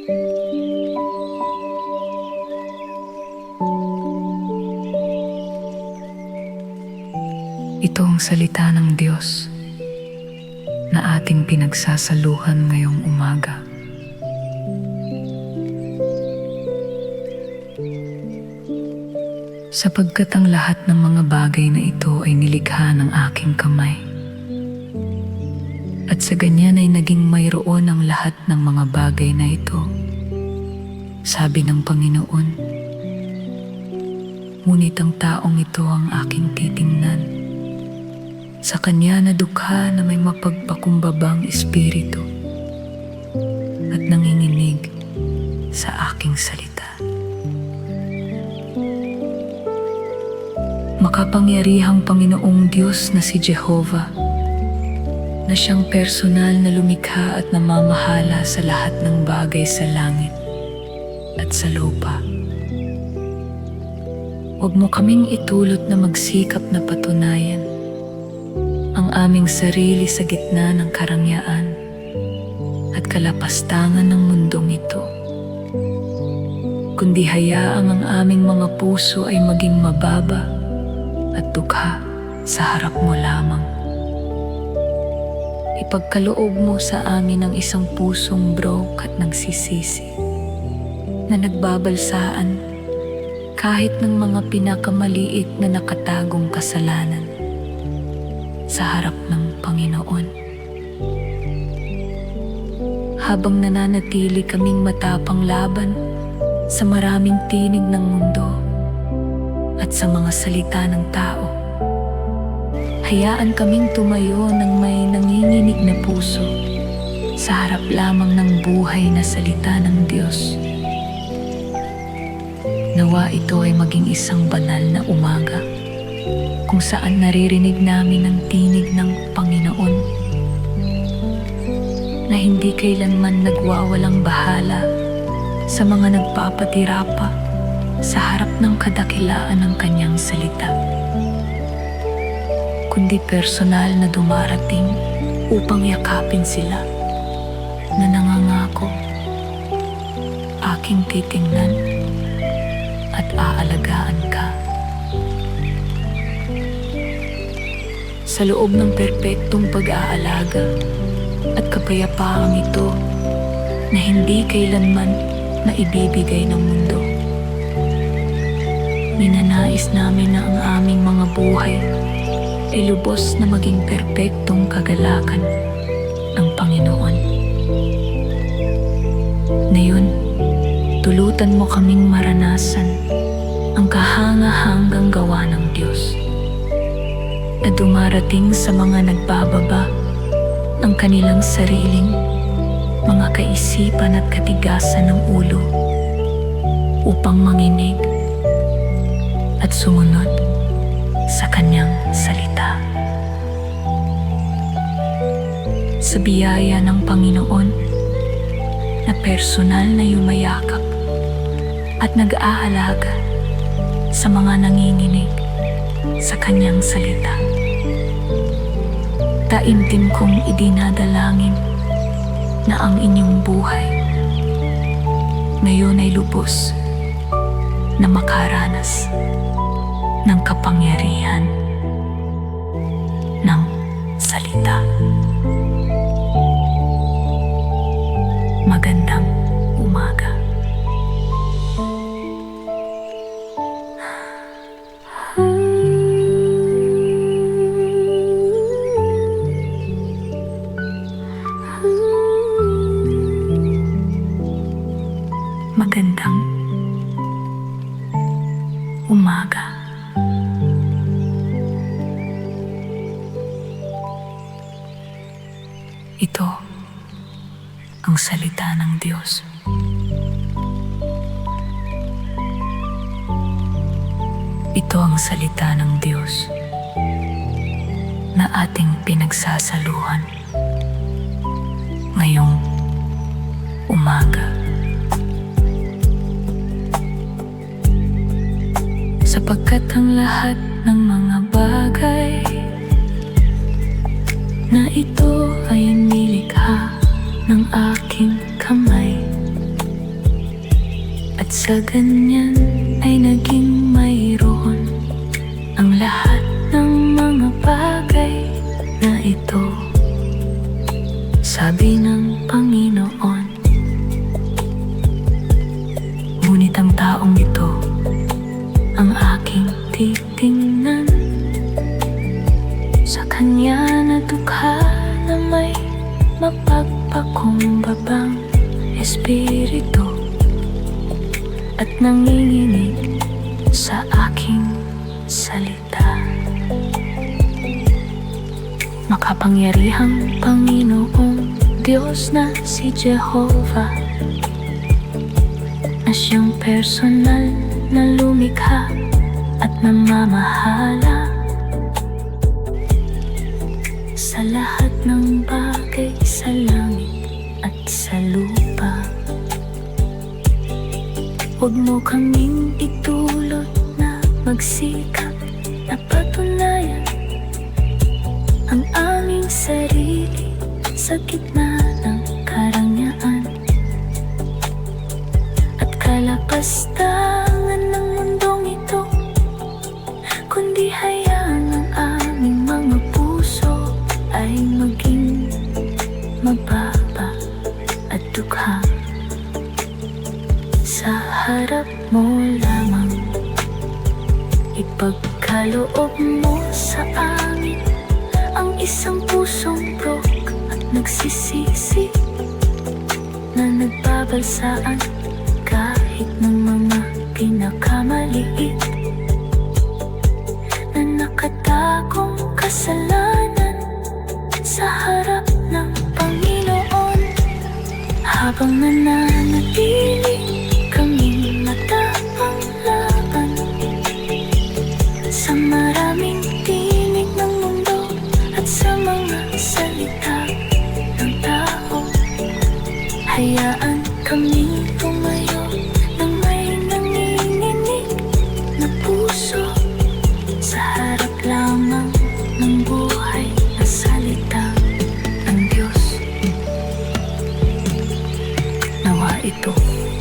Ito ang salita ng Diyos na ating pinagsasaluhan ngayong umaga. Sapagkat ang lahat ng mga bagay na ito ay nilikha ng aking kamay. At sa ganyan ay naging mayroon ang lahat ng mga bagay na ito, sabi ng Panginoon. Ngunit ang taong ito ang aking titingnan. Sa kanya na dukha na may mapagpakumbabang espiritu at nanginginig sa aking salita. Makapangyarihang Panginoong Diyos na si Jehovah, na siyang personal na lumikha at namamahala sa lahat ng bagay sa langit at sa lupa. Huwag mo kaming itulot na magsikap na patunayan ang aming sarili sa gitna ng karangyaan at kalapastangan ng mundong ito, kundi hayaang ang aming mga puso ay maging mababa at dukha sa harap mo lamang. Ipagkaloob mo sa amin ang isang pusong broke at nagsisisi, na nagbabalsaan kahit ng mga pinakamaliit na nakatagong kasalanan sa harap ng Panginoon. Habang nananatili kaming matapang laban sa maraming tinig ng mundo at sa mga salita ng tao, hayaan kaming tumayo ng may nanginginig na puso sa harap lamang ng buhay na salita ng Diyos. Nawa ito ay maging isang banal na umaga kung saan naririnig namin ang tinig ng Panginoon na hindi kailanman nagwawalang bahala sa mga nagpapatira pa sa harap ng kadakilaan ng kanyang salita, kundi personal na dumarating upang yakapin sila, na nangangako, aking titingnan at aalagaan ka. Sa loob ng perpektong pag-aalaga at kapayapaang ito na hindi kailanman maibibigay ng mundo, ninanais namin na ang aming mga buhay ay lubos na maging perpektong kagalakan ng Panginoon. Ngayon, tulutan mo kaming maranasan ang kahanga-hanggang gawa ng Diyos na dumarating sa mga nagbababa ng kanilang sariling mga kaisipan at katigasan ng ulo upang manginig at sumunod sa kanyang salita. Sa biyaya ng Panginoon na personal na yumayakap at nag-aalaga sa mga nanginginig sa kanyang salita, taimtim kong idinadalangin na ang inyong buhay ngayon ay lubos na makaranas ng kapangyarihan ng salita. Magandang umaga. Magandang umaga. Ito ang salita ng Diyos. Ito ang salita ng Diyos na ating pinagsasaluhan ngayong umaga. Sapagkat ang lahat ng mga bagay na ito ay nilikha ng aking kamay, Sa ganyan ay naging mayroon ang lahat ng mga bagay na ito. Sabi ng Panginoon. Ngunit ang taong ito ang aking titingnan. Sa kanya nadukha na may mapagpakumbabang espiritu at nanginginig sa aking salita. Makapangyarihang Panginoong Diyos na si Jehovah, na siyang personal na lumikha at namamahala sa lahat ng bagay sa langit at sa lupa. Huwag mo kaming itulot na magsikap na patunayan ang aming sarili sa gitna ng karangyaan at kalapastangan ng mundong ito, kundi hayaan ang aming mga puso ay maging mababa at dukha. Sa harap mo lamang ipagkaloob mo sa amin ang isang pusong brok at nagsisisi na nagbabalsaan kahit ng mga pinakamaliit na nakatagong kasalanan sa harap ng Panginoon. Habang nananatili kaming matapang laban sa maraming tinig ng mundo at sa mga salita ng tao, hayaan kaming tumayo ng may nanginginig na puso sa harap lamang ng buhay na salita ng Diyos. Nawa ito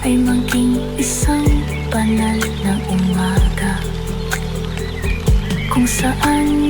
ay maging isang banal na umaga kung saan